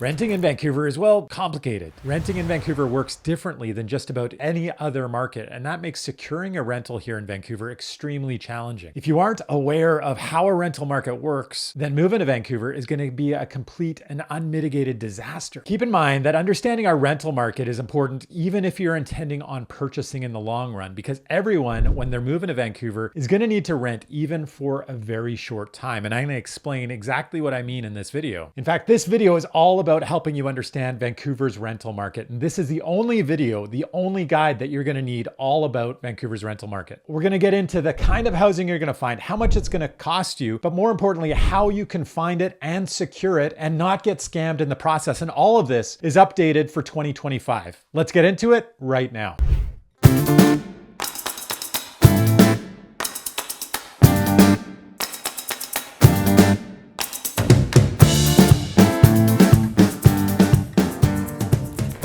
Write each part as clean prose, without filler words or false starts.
Renting in Vancouver is, well, complicated. Renting in Vancouver works differently than just about any other market, and that makes securing a rental here in Vancouver extremely challenging. If you aren't aware of how a rental market works, then moving to Vancouver is going to be a complete and unmitigated disaster. Keep in mind that understanding our rental market is important even if you're intending on purchasing in the long run, because everyone, when they're moving to Vancouver, is going to need to rent even for a very short time. And I'm going to explain exactly what I mean in this video. In fact, this video is all about helping you understand Vancouver's rental market. And this is the only video, the only guide that you're going to need all about Vancouver's rental market. We're going to get into the kind of housing you're going to find, how much it's going to cost you, but more importantly, how you can find it and secure it and not get scammed in the process. And all of this is updated for 2025. Let's get into it right now.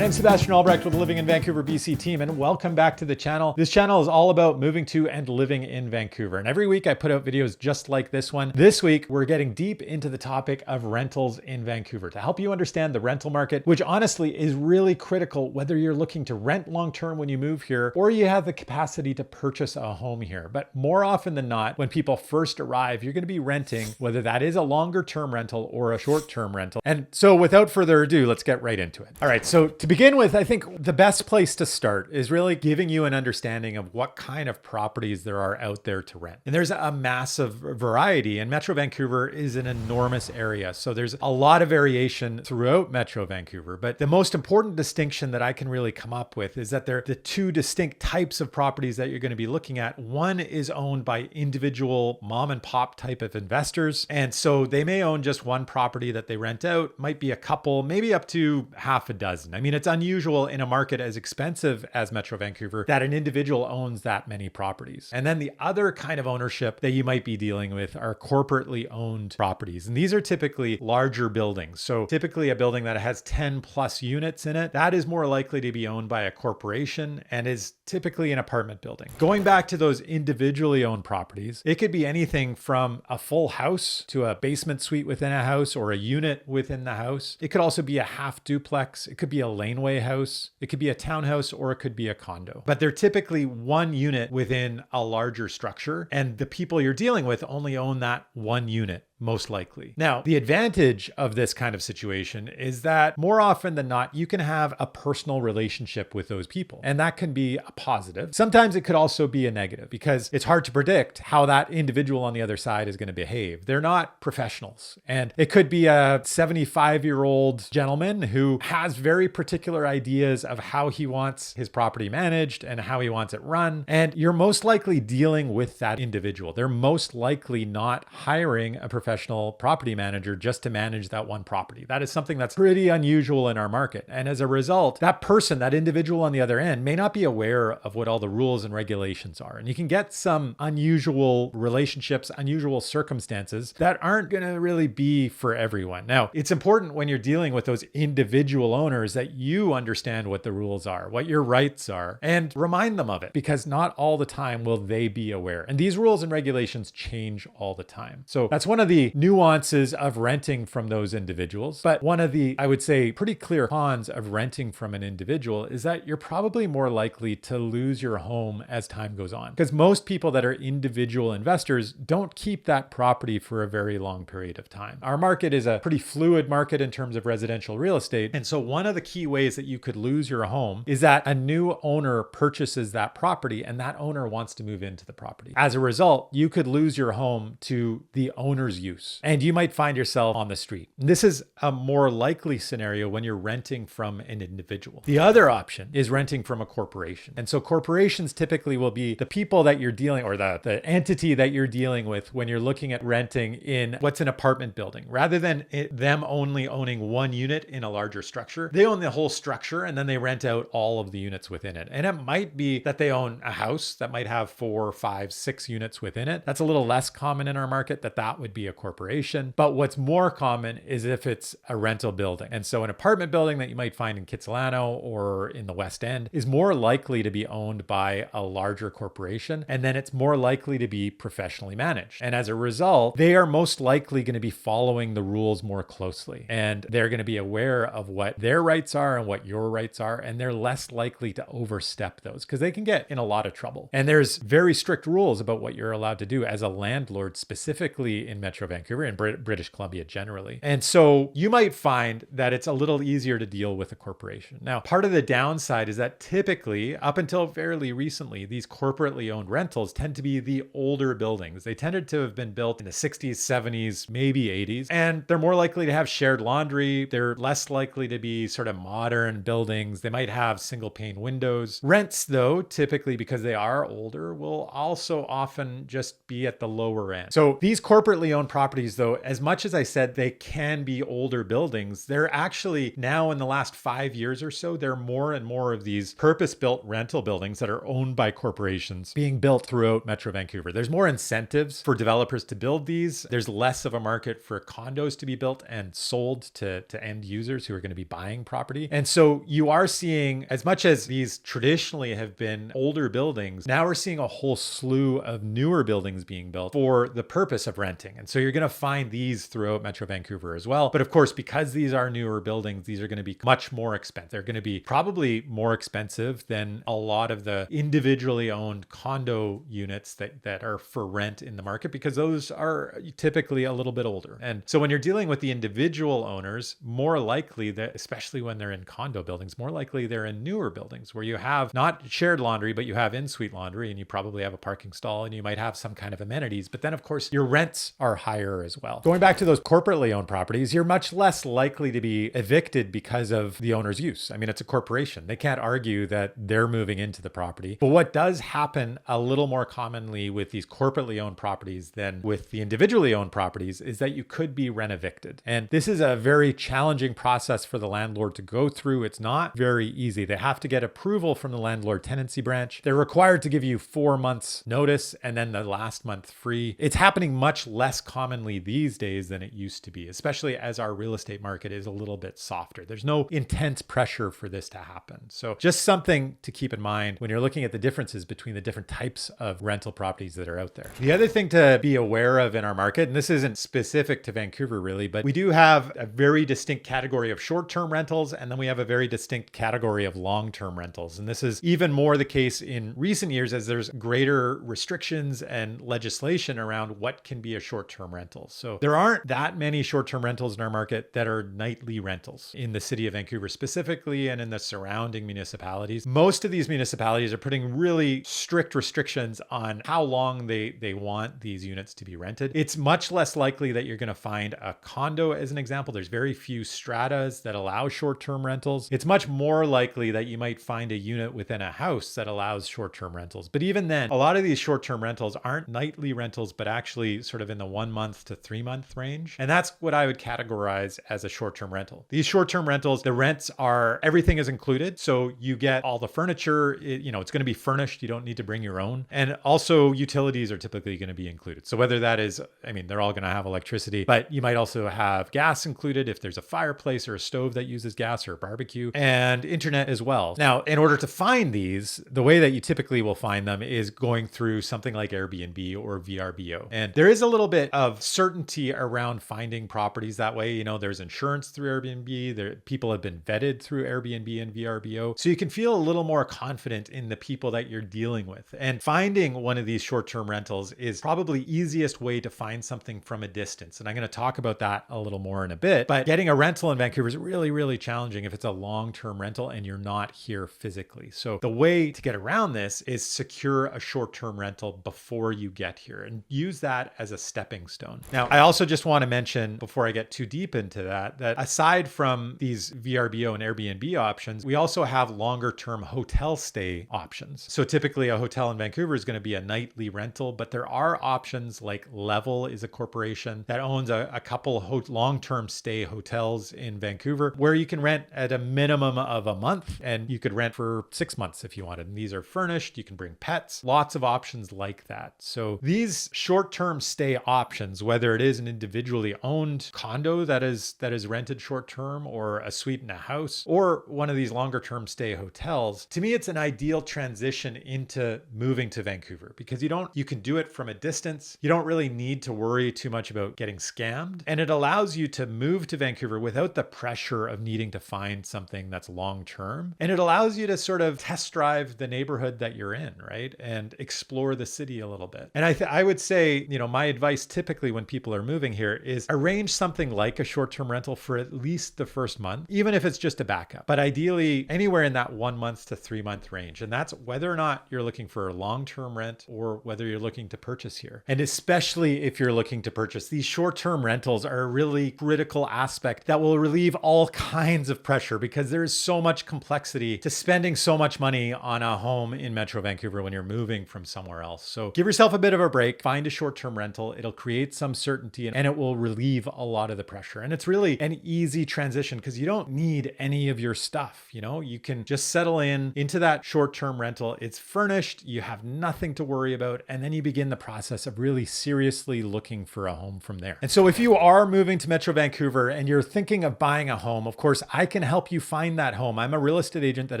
I'm Sebastian Albrecht with the Living in Vancouver BC team, and welcome back to the channel. This channel is all about moving to and living in Vancouver. And every week I put out videos just like this one. This week, we're getting deep into the topic of rentals in Vancouver to help you understand the rental market, which honestly is really critical whether you're looking to rent long-term when you move here or you have the capacity to purchase a home here. But more often than not, when people first arrive, you're going to be renting, whether that is a longer-term rental or a short-term rental. And so without further ado, let's get right into it. All right, so to begin with, I think the best place to start is really giving you an understanding of what kind of properties there are out there to rent. And there's a massive variety, and Metro Vancouver is an enormous area. So there's a lot of variation throughout Metro Vancouver. But the most important distinction that I can really come up with is that they're the two distinct types of properties that you're going to be looking at. One is owned by individual mom and pop type of investors. And so they may own just one property that they rent out, might be a couple, maybe up to half a dozen. I mean, it's unusual in a market as expensive as Metro Vancouver that an individual owns that many properties. And then the other kind of ownership that you might be dealing with are corporately owned properties. And these are typically larger buildings. So typically a building that has 10 plus units in it, that is more likely to be owned by a corporation and is typically an apartment building. Going back to those individually owned properties, it could be anything from a full house to a basement suite within a house or a unit within the house. It could also be a half duplex. It could be a laneway house. It could be a townhouse, or it could be a condo. But they're typically one unit within a larger structure, and the people you're dealing with only own that one unit, most likely. Now, the advantage of this kind of situation is that more often than not, you can have a personal relationship with those people, and that can be a positive. Sometimes it could also be a negative because it's hard to predict how that individual on the other side is going to behave. They're not professionals, and it could be a 75-year-old gentleman who has very particular ideas of how he wants his property managed and how he wants it run, and you're most likely dealing with that individual. They're most likely not hiring a professional property manager just to manage that one property. That is something that's pretty unusual in our market. And as a result, that person, that individual on the other end may not be aware of what all the rules and regulations are. And you can get some unusual relationships, unusual circumstances that aren't going to really be for everyone. Now, it's important when you're dealing with those individual owners that you understand what the rules are, what your rights are, and remind them of it, because not all the time will they be aware. And these rules and regulations change all the time. So that's one of the nuances of renting from those individuals. But one of the, I would say, pretty clear cons of renting from an individual is that you're probably more likely to lose your home as time goes on. Because most people that are individual investors don't keep that property for a very long period of time. Our market is a pretty fluid market in terms of residential real estate. And so one of the key ways that you could lose your home is that a new owner purchases that property and that owner wants to move into the property. As a result, you could lose your home to the owner's use, and you might find yourself on the street. This is a more likely scenario when you're renting from an individual. The other option is renting from a corporation. And so corporations typically will be the people that you're dealing, or the entity that you're dealing with when you're looking at renting in what's an apartment building. Rather than them only owning one unit in a larger structure, they own the whole structure and then they rent out all of the units within it. And it might be that they own a house that might have 4, 5, 6 units within it. That's a little less common in our market, that would be a corporation. But what's more common is if it's a rental building. And so an apartment building that you might find in Kitsilano or in the West End is more likely to be owned by a larger corporation. And then it's more likely to be professionally managed. And as a result, they are most likely going to be following the rules more closely. And they're going to be aware of what their rights are and what your rights are. And they're less likely to overstep those because they can get in a lot of trouble. And there's very strict rules about what you're allowed to do as a landlord, specifically in Metro Vancouver and British Columbia generally. And so you might find that it's a little easier to deal with a corporation. Now, part of the downside is that typically, up until fairly recently, these corporately owned rentals tend to be the older buildings. They tended to have been built in the 60s, 70s, maybe 80s, and they're more likely to have shared laundry. They're less likely to be sort of modern buildings. They might have single pane windows. Rents, though, typically because they are older, will also often just be at the lower end. So these corporately owned properties, though, as much as I said they can be older buildings, they're actually now in the last 5 years or so, there are more and more of these purpose-built rental buildings that are owned by corporations being built throughout Metro Vancouver. There's more incentives for developers to build these. There's less of a market for condos to be built and sold to end users who are going to be buying property. And so you are seeing, as much as these traditionally have been older buildings, now we're seeing a whole slew of newer buildings being built for the purpose of renting. And so you're going to find these throughout Metro Vancouver as well. But of course, because these are newer buildings, these are going to be much more expensive. They're going to be probably more expensive than a lot of the individually owned condo units that are for rent in the market, because those are typically a little bit older. And so when you're dealing with the individual owners, more likely that, especially when they're in condo buildings, more likely they're in newer buildings where you have not shared laundry, but you have in-suite laundry, and you probably have a parking stall, and you might have some kind of amenities. But then of course your rents are higher as well. Going back to those corporately owned properties, you're much less likely to be evicted because of the owner's use. I mean, it's a corporation. They can't argue that they're moving into the property. But what does happen a little more commonly with these corporately owned properties than with the individually owned properties is that you could be rent evicted. And this is a very challenging process for the landlord to go through. It's not very easy. They have to get approval from the landlord tenancy branch. They're required to give you 4 months notice and then the last month free. It's happening much less commonly these days than it used to be, especially as our real estate market is a little bit softer. There's no intense pressure for this to happen. So just something to keep in mind when you're looking at the differences between the different types of rental properties that are out there. The other thing to be aware of in our market, and this isn't specific to Vancouver really, but we do have a very distinct category of short-term rentals, and then we have a very distinct category of long-term rentals. And this is even more the case in recent years as there's greater restrictions and legislation around what can be a short-term rental. So there aren't that many short-term rentals in our market that are nightly rentals in the city of Vancouver specifically and in the surrounding municipalities. Most of these municipalities are putting really strict restrictions on how long they want these units to be rented. It's much less likely that you're going to find a condo as an example. There's very few stratas that allow short-term rentals. It's much more likely that you might find a unit within a house that allows short-term rentals. But even then, a lot of these short-term rentals aren't nightly rentals, but actually sort of in the 1 month to 3 month range. And that's what I would categorize as a short-term rental. These short-term rentals, the rents are, everything is included. So you get all the furniture, it's going to be furnished. You don't need to bring your own. And also utilities are typically going to be included. So whether that is, they're all going to have electricity, but you might also have gas included if there's a fireplace or a stove that uses gas or a barbecue, and internet as well. Now, in order to find these, the way that you typically will find them is going through something like Airbnb or VRBO. And there is a little bit of certainty around finding properties that way. There's insurance through Airbnb. People have been vetted through Airbnb and VRBO. So you can feel a little more confident in the people that you're dealing with. And finding one of these short-term rentals is probably easiest way to find something from a distance. And I'm going to talk about that a little more in a bit. But getting a rental in Vancouver is really, really challenging if it's a long-term rental and you're not here physically. So the way to get around this is secure a short-term rental before you get here and use that as a stepping stone. Now, I also just want to mention before I get too deep into that aside from these VRBO and Airbnb options, we also have longer-term hotel stay options. So typically a hotel in Vancouver is going to be a nightly rental, but there are options like Level is a corporation that owns a couple long-term stay hotels in Vancouver where you can rent at a minimum of a month, and you could rent for 6 months if you wanted. And these are furnished. You can bring pets, lots of options like that. So these short-term stay options options, whether it is an individually owned condo that is rented short term, or a suite in a house, or one of these longer term stay hotels. To me, it's an ideal transition into moving to Vancouver because you can do it from a distance. You don't really need to worry too much about getting scammed. And it allows you to move to Vancouver without the pressure of needing to find something that's long term. And it allows you to sort of test drive the neighborhood that you're in, right? And explore the city a little bit. And I would say, my advice typically when people are moving here is arrange something like a short-term rental for at least the first month, even if it's just a backup. But ideally, anywhere in that 1 month to 3 month range. And that's whether or not you're looking for a long-term rent or whether you're looking to purchase here. And especially if you're looking to purchase, these short-term rentals are a really critical aspect that will relieve all kinds of pressure because there is so much complexity to spending so much money on a home in Metro Vancouver when you're moving from somewhere else. So give yourself a bit of a break, find a short-term rental. It'll create some certainty and it will relieve a lot of the pressure. And it's really an easy transition because you don't need any of your stuff. You can just settle into that short-term rental. It's furnished. You have nothing to worry about. And then you begin the process of really seriously looking for a home from there. And so if you are moving to Metro Vancouver and you're thinking of buying a home, of course, I can help you find that home. I'm a real estate agent that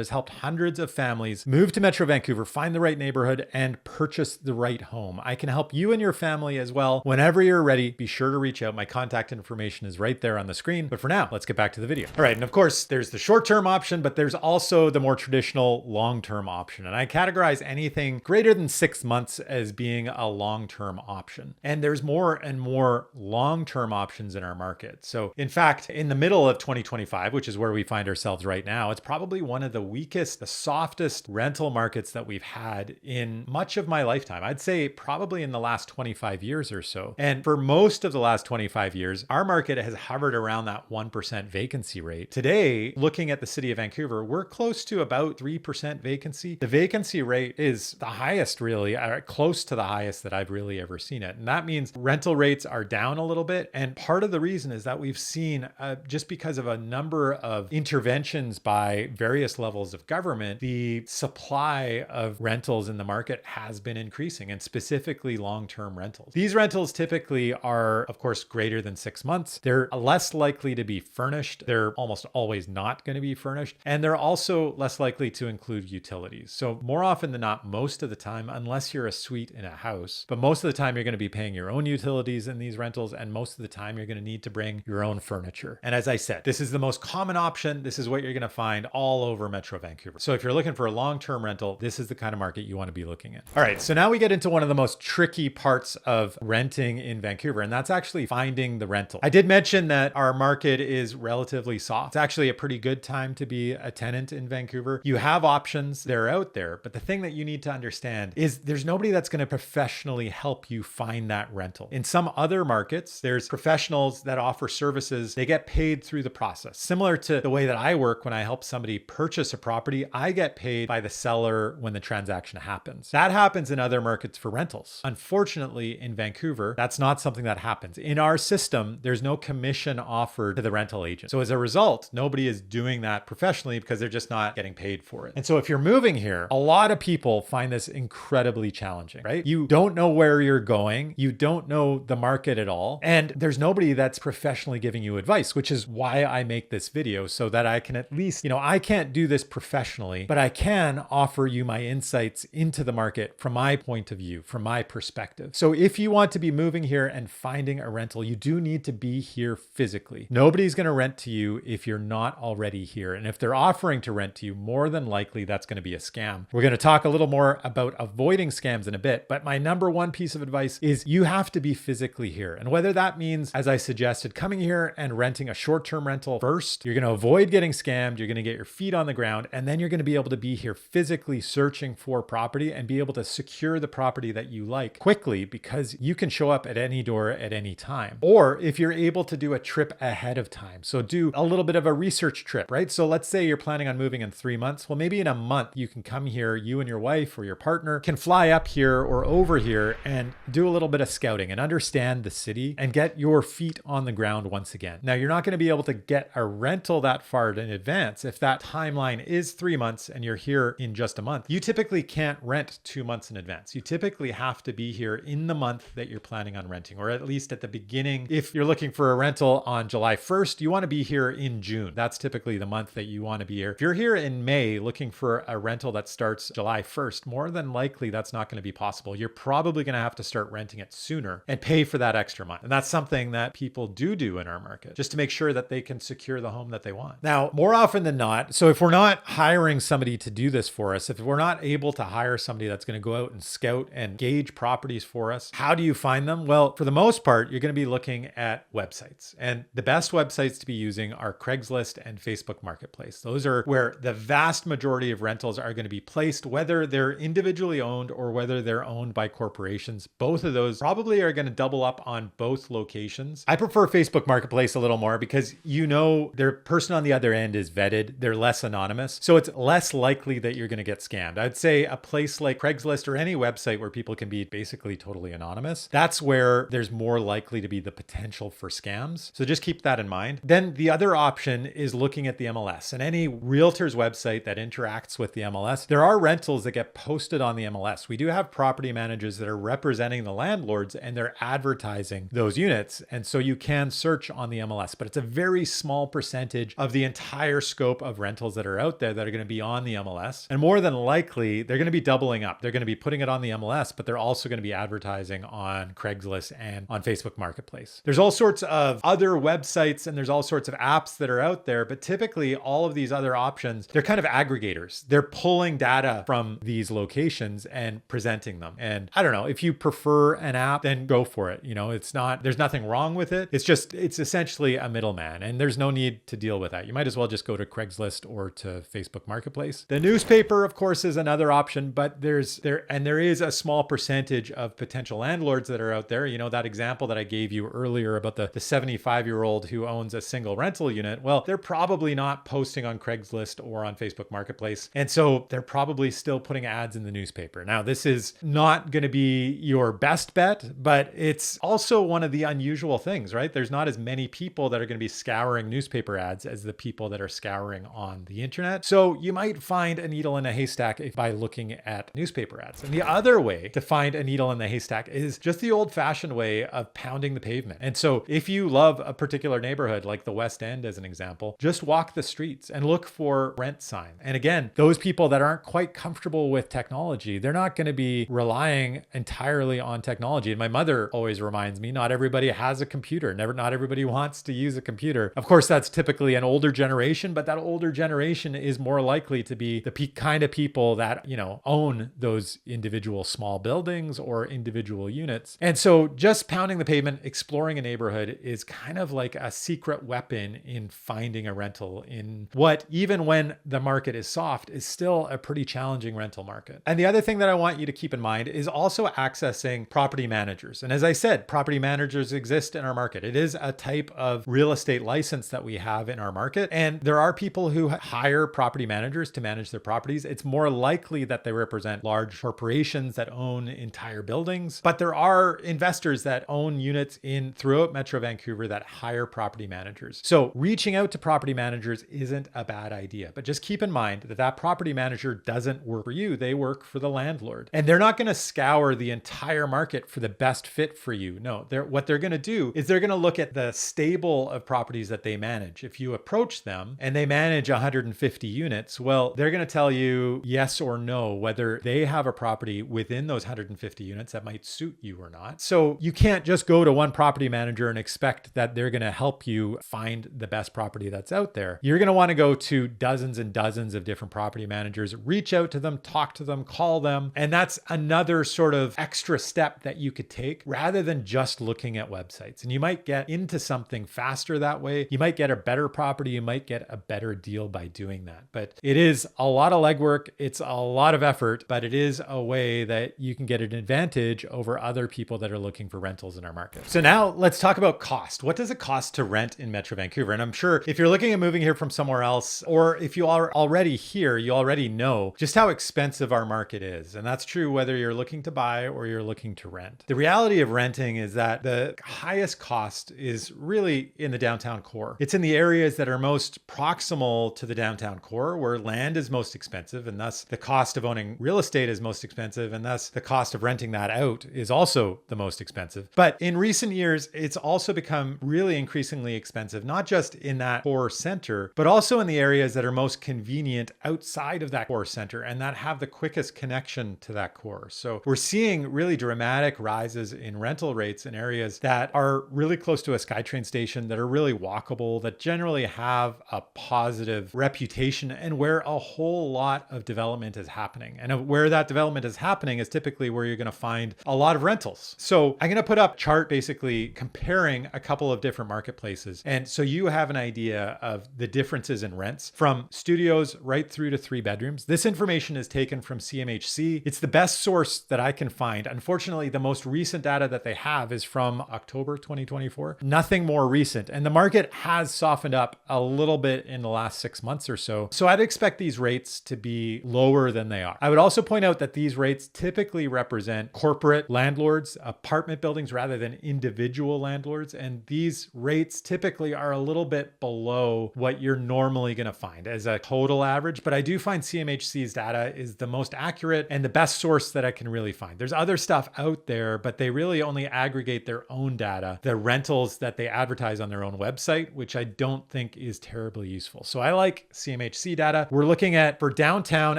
has helped hundreds of families move to Metro Vancouver, find the right neighborhood, and purchase the right home. I can help you and your family as well. Whenever you're ready, be sure to reach out. My contact information is right there on the screen. But for now, let's get back to the video. All right. And of course, there's the short-term option, but there's also the more traditional long-term option. And I categorize anything greater than 6 months as being a long-term option. And there's more and more long-term options in our market. So in fact, in the middle of 2025, which is where we find ourselves right now, it's probably one of the weakest, the softest rental markets that we've had in much of my lifetime. I'd say probably in the last 25 years or so. And for most of the last 25 years, our market has hovered around that 1% vacancy rate. Today, looking at the city of Vancouver, we're close to about 3% vacancy. The vacancy rate is the highest, really, close to the highest that I've really ever seen it. And that means rental rates are down a little bit. And part of the reason is that we've seen, just because of a number of interventions by various levels of government, the supply of rentals in the market has been increasing, and specifically long-term rentals. These rentals typically are, of course, greater than 6 months. They're less likely to be furnished. They're almost always not going to be furnished. And they're also less likely to include utilities. So more often than not, most of the time, unless you're a suite in a house, but most of the time you're going to be paying your own utilities in these rentals. And most of the time you're going to need to bring your own furniture. And as I said, this is the most common option. This is what you're going to find all over Metro Vancouver. So if you're looking for a long-term rental, this is the kind of market you want to be looking at. All right. So now we get into one of the most tricky parts of renting in Vancouver, and that's actually finding the rental. I did mention that our market is relatively soft. It's actually a pretty good time to be a tenant in Vancouver. You have options, they're out there, but the thing that you need to understand is there's nobody that's going to professionally help you find that rental. In some other markets, there's professionals that offer services. They get paid through the process. Similar to the way that I work when I help somebody purchase a property, I get paid by the seller when the transaction happens. That happens in other markets for rentals. Unfortunately, in Vancouver, that's not something that happens. In our system, there's no commission offered to the rental agent. So as a result, nobody is doing that professionally because they're just not getting paid for it. And so if you're moving here, a lot of people find this incredibly challenging, right? You don't know where you're going. You don't know the market at all. And there's nobody that's professionally giving you advice, which is why I make this video, so that I can at least, I can't do this professionally, but I can offer you my insights into the market from my point of view, from my perspective. So if you want to be moving here and finding a rental, you do need to be here physically. Nobody's going to rent to you if you're not already here. And if they're offering to rent to you, more than likely that's going to be a scam. We're going to talk a little more about avoiding scams in a bit, but my number one piece of advice is you have to be physically here. And whether that means, as I suggested, coming here and renting a short-term rental first, you're going to avoid getting scammed, you're going to get your feet on the ground, and then you're going to be able to be here physically searching for property and be able to secure the property that you like quickly, because you can show up at any door at any time. Or if you're able to do a trip ahead of time, so do a little bit of a research trip, right? So let's say you're planning on moving in 3 months. Well, maybe in a month you can come here, you and your wife or your partner can fly up here or over here and do a little bit of scouting and understand the city and get your feet on the ground once again. Now, you're not going to be able to get a rental that far in advance. If that timeline is 3 months and you're here in just a month, you typically can't rent 2 months in advance. You typically have to be here in the month that you're planning planning on renting, or at least at the beginning. If you're looking for a rental on July 1st, you want to be here in June. That's typically the month that you want to be here. If you're here in May looking for a rental that starts July 1st, more than likely that's not going to be possible. You're probably going to have to start renting it sooner and pay for that extra month. And that's something that people do in our market, just to make sure that they can secure the home that they want. Now, more often than not, so if we're not hiring somebody to do this for us, if we're not able to hire somebody that's going to go out and scout and gauge properties for us, how do you find them? Well, for the most part, you're going to be looking at websites. And the best websites to be using are Craigslist and Facebook Marketplace. Those are where the vast majority of rentals are going to be placed, whether they're individually owned or whether they're owned by corporations. Both of those probably are going to double up on both locations. I prefer Facebook Marketplace a little more because their person on the other end is vetted. They're less anonymous. So it's less likely that you're going to get scammed. I'd say a place like Craigslist or any website where people can be basically totally anonymous, that's where there's more likely to be the potential for scams. So just keep that in mind. Then the other option is looking at the MLS, and any realtor's website that interacts with the MLS. There are rentals that get posted on the MLS. We do have property managers that are representing the landlords and they're advertising those units. And so you can search on the MLS, but it's a very small percentage of the entire scope of rentals that are out there that are going to be on the MLS. And more than likely, they're going to be doubling up. They're going to be putting it on the MLS, but they're also going to be advertising on Craigslist and on Facebook Marketplace. There's all sorts of other websites and there's all sorts of apps that are out there, but typically all of these other options, they're kind of aggregators. They're pulling data from these locations and presenting them. And I don't know, if you prefer an app, then go for it. There's nothing wrong with it. It's essentially a middleman and there's no need to deal with that. You might as well just go to Craigslist or to Facebook Marketplace. The newspaper, of course, is another option, but there is a small percentage of potential landlords that are out there. That example that I gave you earlier about the 75-year-old who owns a single rental unit. Well, they're probably not posting on Craigslist or on Facebook Marketplace. And so they're probably still putting ads in the newspaper. Now, this is not going to be your best bet, but it's also one of the unusual things, right? There's not as many people that are going to be scouring newspaper ads as the people that are scouring on the internet. So you might find a needle in a haystack by looking at newspaper ads. And the other way to find a needle in the haystack is just the old-fashioned way of pounding the pavement. And so if you love a particular neighborhood, like the West End as an example, just walk the streets and look for rent signs. And again, those people that aren't quite comfortable with technology, they're not going to be relying entirely on technology. And my mother always reminds me, not everybody has a computer. Not everybody wants to use a computer. Of course, that's typically an older generation, but that older generation is more likely to be the kind of people that, own those individual small buildings or individual units. And so just pounding the pavement, exploring a neighborhood is kind of like a secret weapon in finding a rental in what, even when the market is soft, is still a pretty challenging rental market. And the other thing that I want you to keep in mind is also accessing property managers. And as I said, property managers exist in our market. It is a type of real estate license that we have in our market. And there are people who hire property managers to manage their properties. It's more likely that they represent large corporations that own entire buildings, but there are investors that own units throughout Metro Vancouver that hire property managers. So reaching out to property managers isn't a bad idea, but just keep in mind that property manager doesn't work for you. They work for the landlord, and they're not going to scour the entire market for the best fit for you. No, what they're going to do is they're going to look at the stable of properties that they manage. If you approach them and they manage 150 units, well, they're going to tell you yes or no whether they have a property within those 150 units that might suit you or not. So you can't just go to one property manager and expect that they're going to help you find the best property that's out there. You're going to want to go to dozens and dozens of different property managers, reach out to them, talk to them, call them. And that's another sort of extra step that you could take rather than just looking at websites. And you might get into something faster that way. You might get a better property. You might get a better deal by doing that. But it is a lot of legwork. It's a lot of effort, but it is a way that you can get an advantage over other people that are looking for rentals in our market. So now let's talk about cost. What does it cost to rent in Metro Vancouver? And I'm sure if you're looking at moving here from somewhere else, or if you are already here, you already know just how expensive our market is. And that's true whether you're looking to buy or you're looking to rent. The reality of renting is that the highest cost is really in the downtown core. It's in the areas that are most proximal to the downtown core where land is most expensive, and thus the cost of owning real estate is most expensive, and thus the cost of renting that out is also the most expensive. But in recent years, it's also become really increasingly expensive, not just in that core center, but also in the areas that are most convenient outside of that core center and that have the quickest connection to that core. So we're seeing really dramatic rises in rental rates in areas that are really close to a SkyTrain station, that are really walkable, that generally have a positive reputation, and where a whole lot of development is happening. And where that development is happening is typically where you're going to find a lot of rentals. So I'm going to put up a chart basically comparing a couple of different marketplaces. And so you have an idea of the differences in rents from studios right through to 3 bedrooms. This information is taken from CMHC. It's the best source that I can find. Unfortunately, the most recent data that they have is from October 2024. Nothing more recent. And the market has softened up a little bit in the last 6 months or so. So I'd expect these rates to be lower than they are. I would also point out that these rates typically represent corporate landlords, apartment buildings rather than individual landlords. And these rates typically are a little bit below what you're normally going to find as a total average. But I do find CMHC's data is the most accurate and the best source that I can really find. There's other stuff out there, but they really only aggregate their own data, the rentals that they advertise on their own website, which I don't think is terribly useful. So I like CMHC data. We're looking at, for downtown,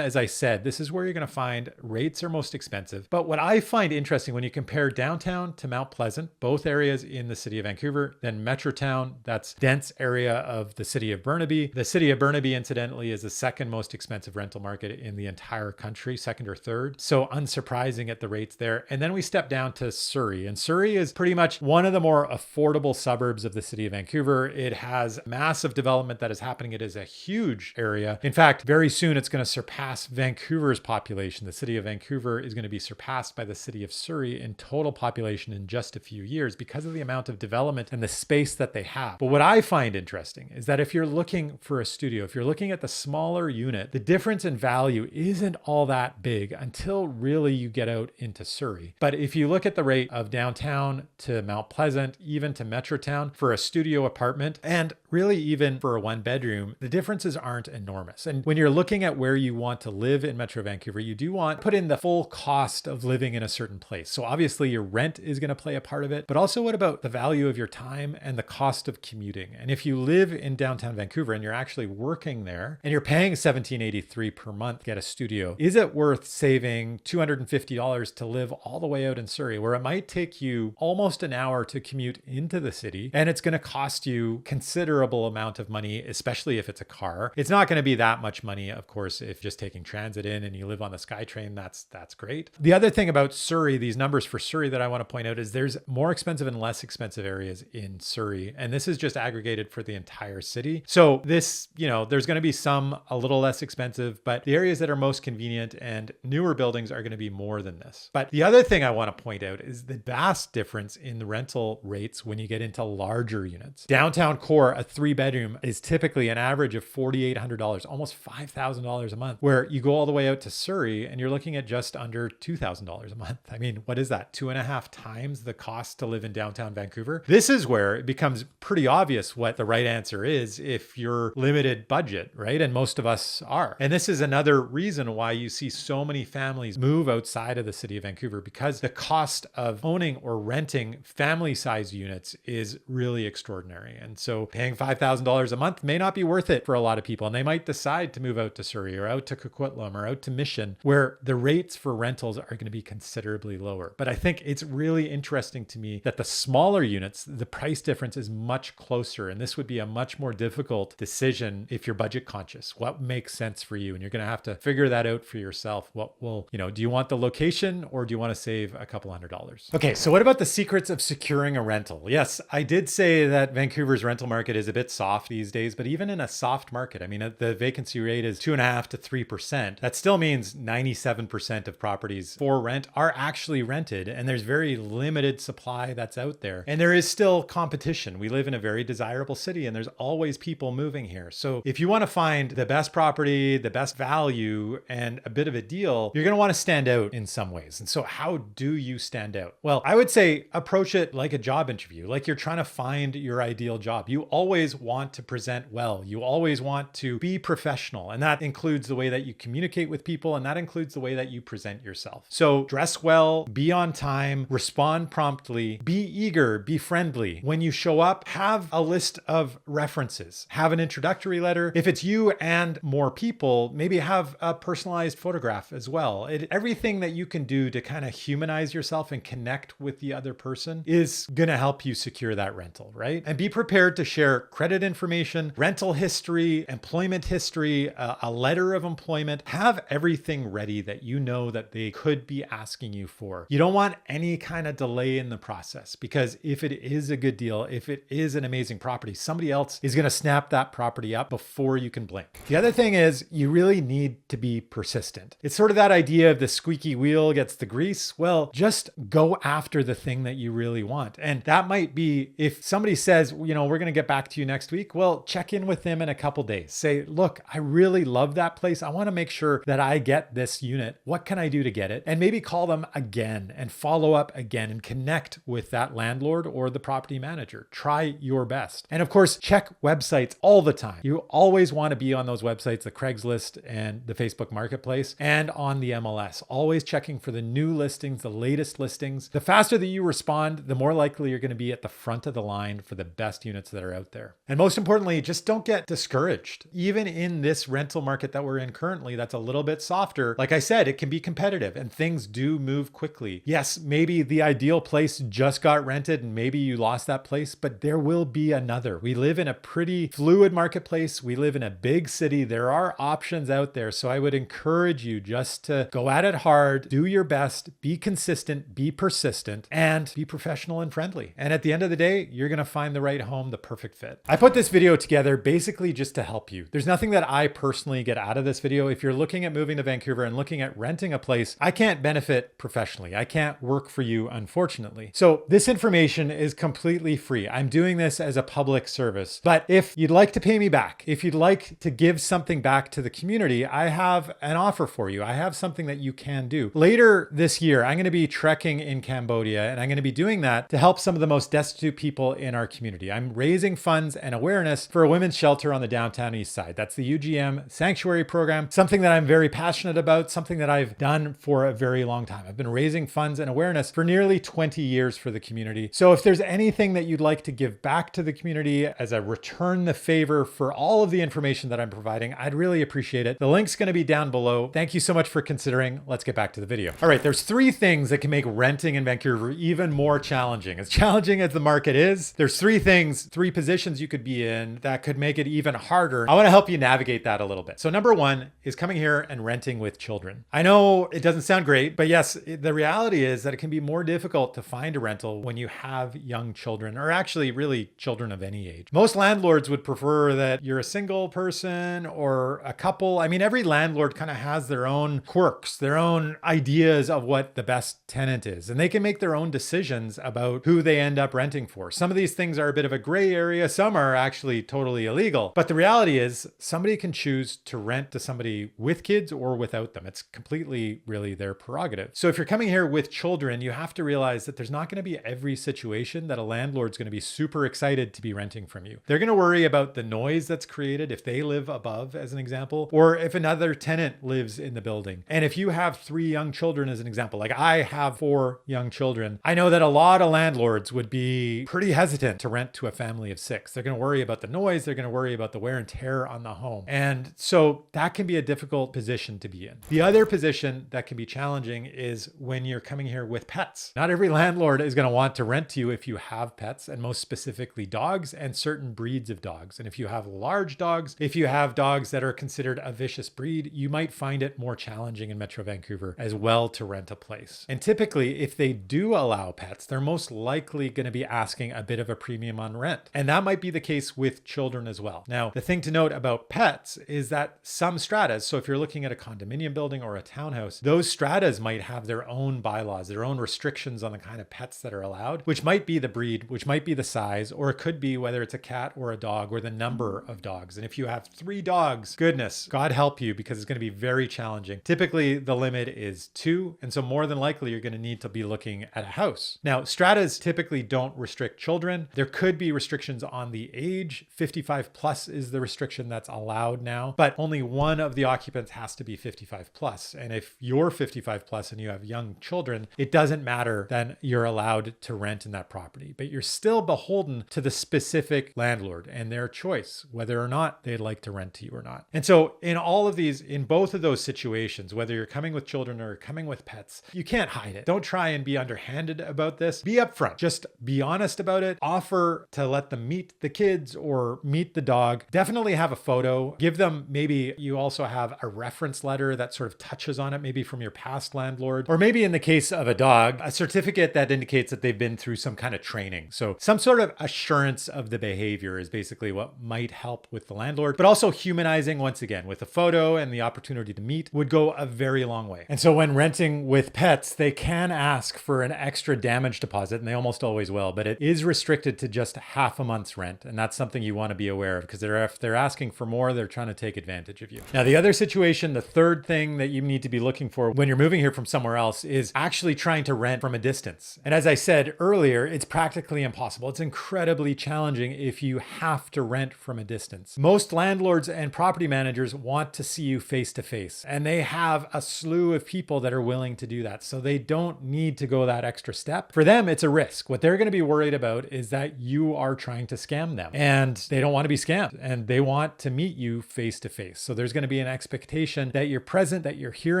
as I said, this is where you're going to find rates are most expensive. But what I find interesting when you compare downtown to Mount Pleasant, both areas in the city of Vancouver, then Metrotown, that's dense area of the city of Burnaby. The city of Burnaby, incidentally, is the second most expensive rental market in the entire country, second or third. So unsurprising at the rates there. And then we step down to Surrey. And Surrey is pretty much one of the more affordable suburbs of the city of Vancouver. It has massive development that is happening. It is a huge area. In fact, very soon it's going to surpass Vancouver's population. The city of Vancouver is going to be surpassed by the city of Surrey in total population in just a few years because of the amount of development and the space that they have. But what I find interesting is that if you're looking for a studio, if you're looking at the smaller unit, the difference in value isn't all that big until really you get out into Surrey. But if you look at the rate of downtown to Mount Pleasant, even to Metrotown for a studio apartment, and really even for a 1-bedroom, the differences aren't enormous. And when you're looking at where you want to live in Metro Vancouver, you do want to put in the full cost of living in a certain place. So obviously your rent is going to play a part of it, but also what about the value of your time and the cost of commuting? And if you live in downtown Vancouver and you're actually working there and you're paying $17.83 per month to get a studio, is it worth saving $250 to live all the way out in Surrey, where it might take you almost an hour to commute into the city and it's going to cost you considerable amount of money, especially if it's a car? It's not going to be that much money, of course, if just taking transit in and you live on the SkyTrain, that's great. The other thing about Surrey, these numbers for Surrey that I want to point out, is there's more expensive and less expensive areas in Surrey. And this is just aggregated for the entire city. So this, there's going to be some a little less expensive, but the areas that are most convenient and newer buildings are going to be more than this. But the other thing I want to point out is the vast difference in the rental rates when you get into larger units. Downtown core, a 3-bedroom is typically an average of $4,800, almost $5,000 a month, where you go all the way out to Surrey and you're looking at just under $2,000 a month. I mean, what is that? 2.5 times the cost to live in downtown Vancouver. This is where it becomes pretty obvious what the right answer is if you're limited budget, right? And most of us are. And this is another reason why you see so many families move outside of the city of Vancouver, because the cost of owning or renting family-sized units is really extraordinary. And so paying $5,000 a month may not be worth it for a lot of people. And they might decide to move out to Surrey or out to Coquitlam or out to Mission, where the rates for rentals are going to be considerably lower. But I think it's really interesting to me that the smaller units, the price difference is much closer. And this would be a much more difficult decision if you're budget conscious. What makes sense for you? And you're going to have to figure that out for yourself. What will, do you want the location or do you want to save a couple $100s? Okay, so what about the secrets of securing a rental? Yes, I did say that Vancouver's rental market is a bit soft these days, but even in a soft market, I mean, the vacancy rate is 2.5 to 3%. That still means 97% of properties for rent are actually rented, and there's very limited supply that's out there. And there is still competition. We live in a very desirable city, and there's always people moving here. So if you want to find the best property, the best value, and a bit of a deal, you're going to want to stand out in some ways. And so how do you stand out? Well, I would say approach it like a job interview, like you're trying to find your ideal job. You always want to present well. You always want to be professional. And that includes the way that you communicate with people. And that includes the way that you present yourself. So dress well, be on time, time, respond promptly, be eager, be friendly. When you show up, have a list of references, have an introductory letter. If it's you and more people, maybe have a personalized photograph as well. Everything that you can do to kind of humanize yourself and connect with the other person is going to help you secure that rental, right? And be prepared to share credit information, rental history, employment history, a letter of employment. Have everything ready that you know that they could be asking you for. You don't want any kind of delay in the process, because if it is a good deal, if it is an amazing property, somebody else is going to snap that property up before you can blink. The other thing is you really need to be persistent. It's sort of that idea of the squeaky wheel gets the grease. Well, just go after the thing that you really want. And that might be, if somebody says, we're going to get back to you next week, well, check in with them in a couple days. Say, look, I really love that place. I want to make sure that I get this unit. What can I do to get it? And maybe call them again and follow up again and connect with that landlord or the property manager. Try your best. And of course, check websites all the time. You always want to be on those websites, the Craigslist and the Facebook Marketplace, and on the MLS. Always checking for the new listings, the latest listings. The faster that you respond, the more likely you're going to be at the front of the line for the best units that are out there. And most importantly, just don't get discouraged. Even in this rental market that we're in currently, that's a little bit softer. Like I said, it can be competitive and things do move quickly. Yes, maybe the ideal place just got rented and maybe you lost that place, but there will be another. We live in a pretty fluid marketplace. We live in a big city. There are options out there. So I would encourage you just to go at it hard, do your best, be consistent, be persistent, and be professional and friendly. And at the end of the day, you're going to find the right home, the perfect fit. I put this video together basically just to help you. There's nothing that I personally get out of this video. If you're looking at moving to Vancouver and looking at renting a place, I can't benefit professionally. I can't work for you, unfortunately. So this information is completely free. I'm doing this as a public service. But if you'd like to pay me back, if you'd like to give something back to the community, I have an offer for you. I have something that you can do. Later this year, I'm going to be trekking in Cambodia, and I'm going to be doing that to help some of the most destitute people in our community. I'm raising funds and awareness for a women's shelter on the downtown east side. That's the UGM Sanctuary Program, something that I'm very passionate about, something that I've done for a very long time. I've been raising funds and awareness for nearly 20 years for the community. So if there's anything that you'd like to give back to the community as a return the favor for all of the information that I'm providing, I'd really appreciate it. The link's going to be down below. Thank you so much for considering. Let's get back to the video. All right, there's 3 things that can make renting in Vancouver even more challenging. As challenging as the market is, there's 3 things, 3 positions you could be in that could make it even harder. I want to help you navigate that a little bit. So number 1 is coming here and renting with children. I know it doesn't sound great, but yes, the reality is that it can be more difficult to find a rental when you have young children, or actually really children of any age. Most landlords would prefer that you're a single person or a couple. I mean, every landlord kind of has their own quirks, their own ideas of what the best tenant is, and they can make their own decisions about who they end up renting for. Some of these things are a bit of a gray area. Some are actually totally illegal. But the reality is somebody can choose to rent to somebody with kids or without them. It's completely really their prerogative. So if you're coming here with children, you have to realize that there's not going to be every situation that a landlord's going to be super excited to be renting from you. They're going to worry about the noise that's created if they live above, as an example, or if another tenant lives in the building. And if you have 3 young children, as an example, like I have 4 young children, I know that a lot of landlords would be pretty hesitant to rent to a family of 6. They're going to worry about the noise. They're going to worry about the wear and tear on the home. And so that can be a difficult position to be in. The other position that can be challenging is when you're coming here with pets. Not every landlord is going to want to rent to you if you have pets, and most specifically dogs and certain breeds of dogs. And if you have large dogs, if you have dogs that are considered a vicious breed, you might find it more challenging in Metro Vancouver as well to rent a place. And typically, if they do allow pets, they're most likely going to be asking a bit of a premium on rent. And that might be the case with children as well. Now, the thing to note about pets is that some stratas, so if you're looking at a condominium building or a townhouse, those stratas might have their own bylaws, their own restrictions on the kind of pets that are allowed, which might be the breed, which might be the size, or it could be whether it's a cat or a dog or the number of dogs. And if you have 3 dogs, goodness, God help you, because it's going to be very challenging. Typically, the limit is 2. And so more than likely, you're going to need to be looking at a house. Now, stratas typically don't restrict children. There could be restrictions on the age. 55 plus is the restriction that's allowed now, but only one of the occupants has to be 55 plus. And if you're 55 plus and you have young children, it doesn't matter, then you're allowed to rent in that property, but you're still beholden to the specific landlord and their choice, whether or not they'd like to rent to you or not. And so in all of these, in both of those situations, whether you're coming with children or coming with pets, you can't hide it. Don't try and be underhanded about this. Be upfront. Just be honest about it. Offer to let them meet the kids or meet the dog. Definitely have a photo. Give them, maybe you also have a reference letter that sort of touches on it, maybe from your past landlord, or maybe in the case of a dog, a certificate that indicates that they've been through some kind of training. So some sort of assurance of the behavior is basically what might help with the landlord, but also humanizing, once again, with a photo and the opportunity to meet would go a very long way. And so when renting with pets, they can ask for an extra damage deposit, and they almost always will, but it is restricted to just half a month's rent. And that's something you want to be aware of, because if they're asking for more, they're trying to take advantage of you. Now, the other situation, the third thing that you need to be looking for when you're moving here from somewhere else is actually trying to rent from a distance. And as I said earlier, it's practically impossible. It's incredibly challenging if you have to rent from a distance. Most landlords and property managers want to see you face to face, and they have a slew of people that are willing to do that. So they don't need to go that extra step. For them, it's a risk. What they're going to be worried about is that you are trying to scam them, and they don't want to be scammed, and they want to meet you face to face. So there's going to be an expectation that you're present, that you're here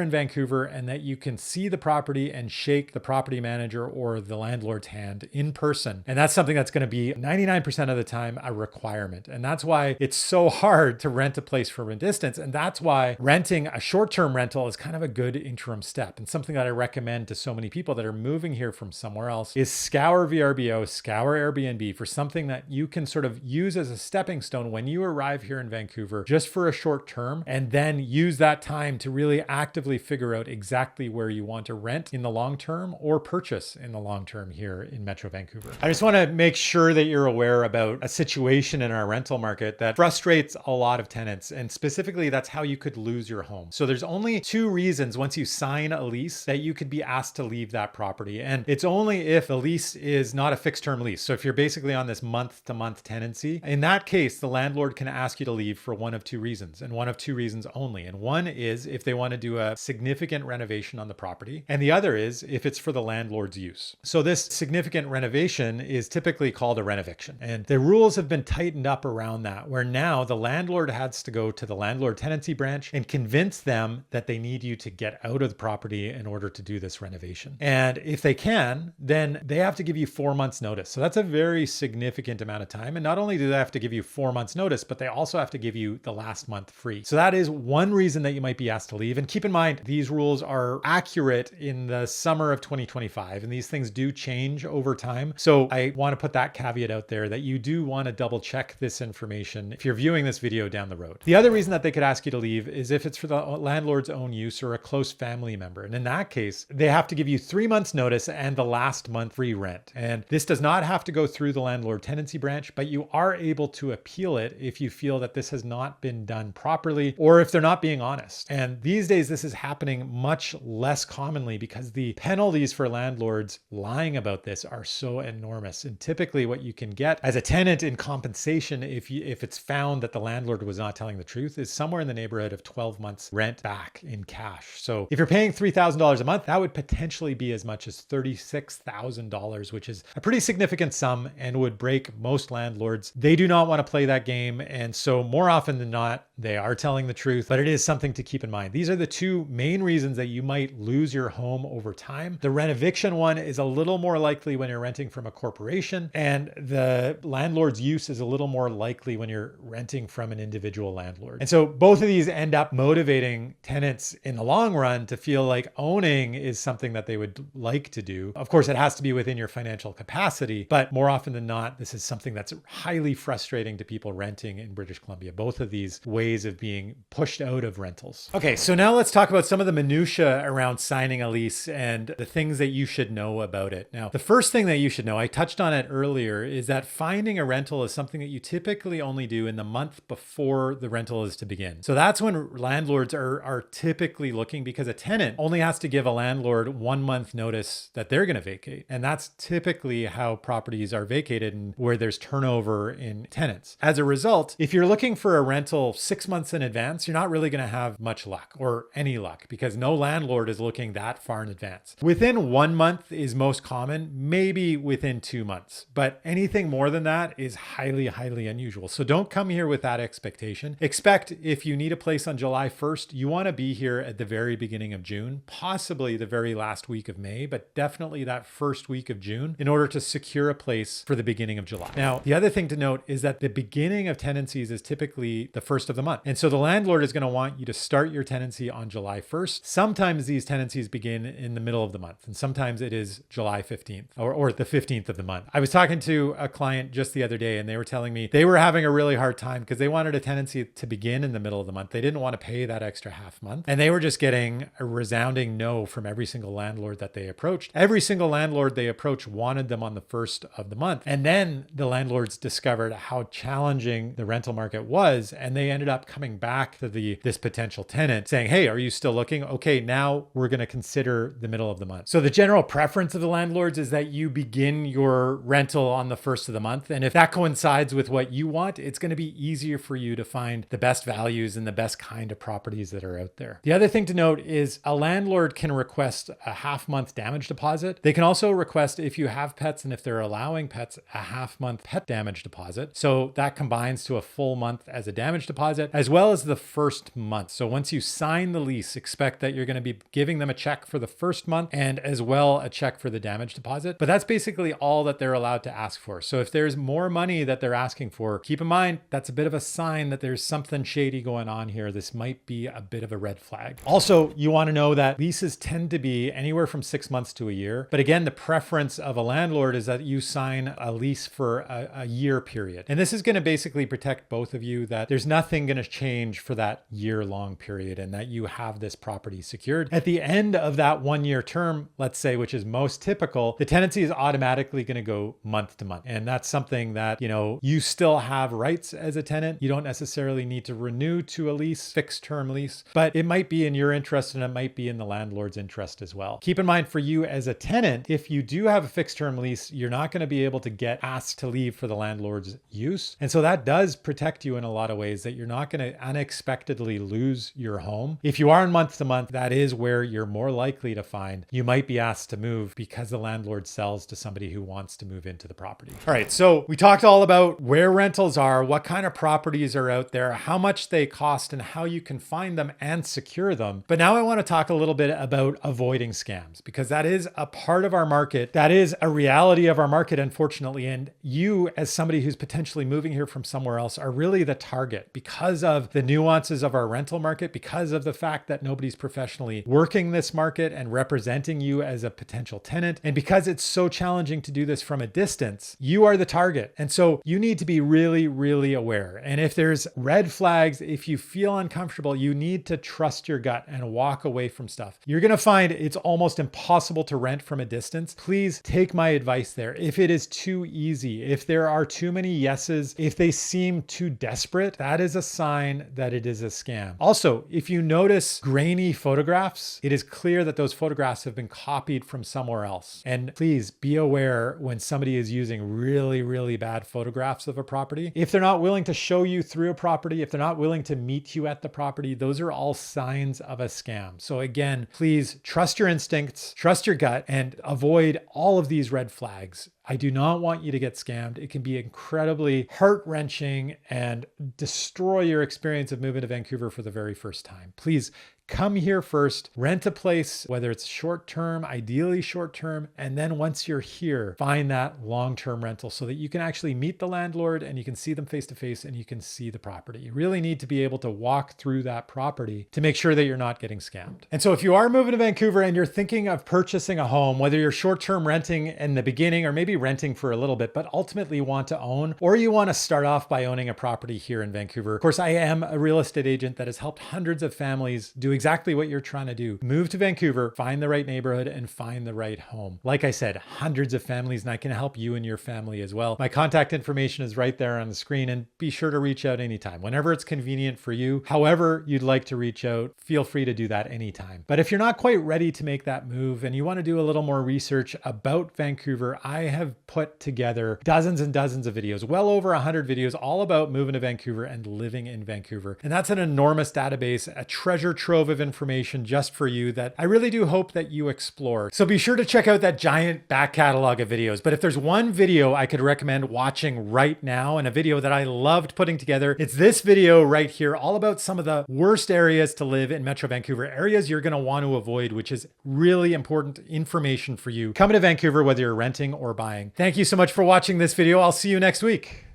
in Vancouver, and that you can see the property and shake the property manager or the landlord's hand in person. And that's something that's going to be 99% of the time a requirement. And that's why it's so hard to rent a place from a distance. And that's why renting a short-term rental is kind of a good interim step. And something that I recommend to so many people that are moving here from somewhere else is scour VRBO, scour Airbnb for something that you can sort of use as a stepping stone when you arrive here in Vancouver, just for a short term, and then use that time to really actively figure out exactly where you want to rent in the long term or purchase in the long term here in Metro Vancouver. I just want to make sure that you're aware about a situation in our rental market that frustrates a lot of tenants, and specifically that's how you could lose your home. So there's only two reasons once you sign a lease that you could be asked to leave that property, and it's only if the lease is not a fixed term lease. So if you're basically on this month to month tenancy, in that case the landlord can ask you to leave for one of two reasons, and one of two reasons only. And one is if they want to do a significant renovation on the property, and the other is if it's for the landlord's use. So this significant renovation is typically called a renoviction, and the rules have been tightened up around that, where now the landlord has to go to the landlord tenancy branch and convince them that they need you to get out of the property in order to do this renovation. And if they can, then they have to give you 4 months notice. So that's a very significant amount of time. And not only do they have to give you 4 months notice, but they also have to give you the last month free. So that is one reason that you might be asked to leave. And keep in mind, these rules are accurate in the summer of 2025, and these things do change over time. So I want to put that caveat out there that you do want to double check this information if you're viewing this video down the road. The other reason that they could ask you to leave is if it's for the landlord's own use or a close family member. And in that case, they have to give you 3 months notice and the last month free rent. And this does not have to go through the landlord tenancy branch, but you are able to appeal it if you feel that this has not been done properly, or if they're not being honest. And these days, this is happening much less commonly because the penalties for landlords lying about this are so enormous. And typically what you can get as a tenant in compensation, if it's found that the landlord was not telling the truth, is somewhere in the neighborhood of 12 months rent back in cash. So if you're paying $3,000 a month, that would potentially be as much as $36,000, which is a pretty significant sum and would break most landlords. They do not want to play that game. And so more often than not, they are telling the truth, but it is something to keep in mind. These are the two main reasons that you might lose your home over time. The renoviction one is a little more likely when you're renting from a corporation, and the landlord's use is a little more likely when you're renting from an individual landlord. And so both of these end up motivating tenants in the long run to feel like owning is something that they would like to do. Of course, it has to be within your financial capacity, but more often than not, this is something that's highly frustrating to people renting in British Columbia. Both of these ways of being pushed out of rentals. Okay, so now let's talk about some of the minutia around signing a lease and the things that you should know about it. Now, the first thing that you should know, I touched on it earlier, is that finding a rental is something that you typically only do in the month before the rental is to begin. So that's when landlords are typically looking, because a tenant only has to give a landlord 1 month notice that they're going to vacate. And that's typically how properties are vacated and where there's turnover in tenants. As a result, if you're looking for a rental 6 months in advance, you're not really going to have much luck or any luck, because no landlord is looking that far in advance. Within 1 month is most common, maybe within 2 months, but anything more than that is highly, highly unusual. So don't come here with that expectation. Expect if you need a place on July 1st, you want to be here at the very beginning of June, possibly the very last week of May, but definitely that first week of June in order to secure a place for the beginning of July. Now, the other thing to note is that the beginning of tenancies is typically the first of the month. And so the landlord is going to want you to start your tenancy on July 1st. Sometimes these tenancies begin in the middle of the month, and sometimes it is July 15th or the 15th of the month. I was talking to a client just the other day, and they were telling me they were having a really hard time because they wanted a tenancy to begin in the middle of the month. They didn't want to pay that extra half month, and they were just getting a resounding no from every single landlord that they approached. Every single landlord they approached wanted them on the first of the month. And then the landlords discovered how challenging the rental market was, and they ended up coming back to this potential tenant saying, hey, are you still looking? Okay, now we're going to consider the middle of the month. So the general preference of the landlords is that you begin your rental on the first of the month. And if that coincides with what you want, it's going to be easier for you to find the best values and the best kind of properties that are out there. The other thing to note is a landlord can request a half-month damage deposit. They can also request, if you have pets and if they're allowing pets, a half-month pet damage deposit. So that combines to a full month as a damage deposit, as well as the first month. So once you sign the lease, expect that you're going to be giving them a check for the first month and as well a check for the damage deposit. But that's basically all that they're allowed to ask for. So if there's more money that they're asking for, keep in mind that's a bit of a sign that there's something shady going on here. This might be a bit of a red flag. Also, you want to know that leases tend to be anywhere from 6 months to a year. But again, the preference of a landlord is that you sign a lease for a year period. And this is going to basically protect both of you, that there's nothing going to change for that year-long period and that you have this property secured. At the end of that 1 year term, let's say, which is most typical, the tenancy is automatically going to go month to month. And that's something that, you still have rights as a tenant. You don't necessarily need to renew to a lease, fixed term lease, but it might be in your interest and it might be in the landlord's interest as well. Keep in mind, for you as a tenant, if you do have a fixed term lease, you're not going to be able to get asked to leave for the landlord's use. And so that does protect you in a lot of ways, that you're not going to unexpectedly lose your home. If you are in month to month, that is where you're more likely to find you might be asked to move because the landlord sells to somebody who wants to move into the property. All right, so we talked all about where rentals are, what kind of properties are out there, how much they cost, and how you can find them and secure them. But now I want to talk a little bit about avoiding scams, because that is a part of our market. That is a reality of our market, unfortunately. And you, as somebody who's potentially moving here from somewhere else, are really the target because of the nuances of our rental market, because of the fact that nobody's professionally working this market and representing you as a potential tenant. And because it's so challenging to do this from a distance, you are the target. And so you need to be really, really aware. And if there's red flags, if you feel uncomfortable, you need to trust your gut and walk away from stuff. You're going to find it's almost impossible to rent from a distance. Please take my advice there. If it is too easy, if there are too many yeses, if they seem too desperate, that is a sign that it is a scam. Also, if you notice grainy photographs, it is clear that those photographs have been copied from somewhere else. And please be aware when somebody is using really, really bad photographs of a property. If they're not willing to show you through a property, if they're not willing to meet you at the property, those are all signs of a scam. So again, please trust your instincts, trust your gut, and avoid all of these red flags. I do not want you to get scammed. It can be incredibly heart-wrenching and destroy your experience of moving to Vancouver for the very first time. Please come here first, rent a place, whether it's short-term, ideally short-term, and then once you're here, find that long-term rental so that you can actually meet the landlord and you can see them face-to-face and you can see the property. You really need to be able to walk through that property to make sure that you're not getting scammed. And so if you are moving to Vancouver and you're thinking of purchasing a home, whether you're short-term renting in the beginning or maybe renting for a little bit, but ultimately want to own, or you want to start off by owning a property here in Vancouver. Of course, I am a real estate agent that has helped hundreds of families do exactly what you're trying to do. Move to Vancouver, find the right neighborhood, and find the right home. Like I said, hundreds of families, and I can help you and your family as well. My contact information is right there on the screen, and be sure to reach out anytime. Whenever it's convenient for you, however you'd like to reach out, feel free to do that anytime. But if you're not quite ready to make that move and you want to do a little more research about Vancouver, I have have put together dozens and dozens of videos, well over 100 videos, all about moving to Vancouver and living in Vancouver. And that's an enormous database, a treasure trove of information just for you that I really do hope that you explore. So be sure to check out that giant back catalog of videos. But if there's one video I could recommend watching right now, and a video that I loved putting together, it's this video right here, all about some of the worst areas to live in Metro Vancouver, areas you're going to want to avoid, which is really important information for you coming to Vancouver, whether you're renting or buying. Thank you so much for watching this video. I'll see you next week.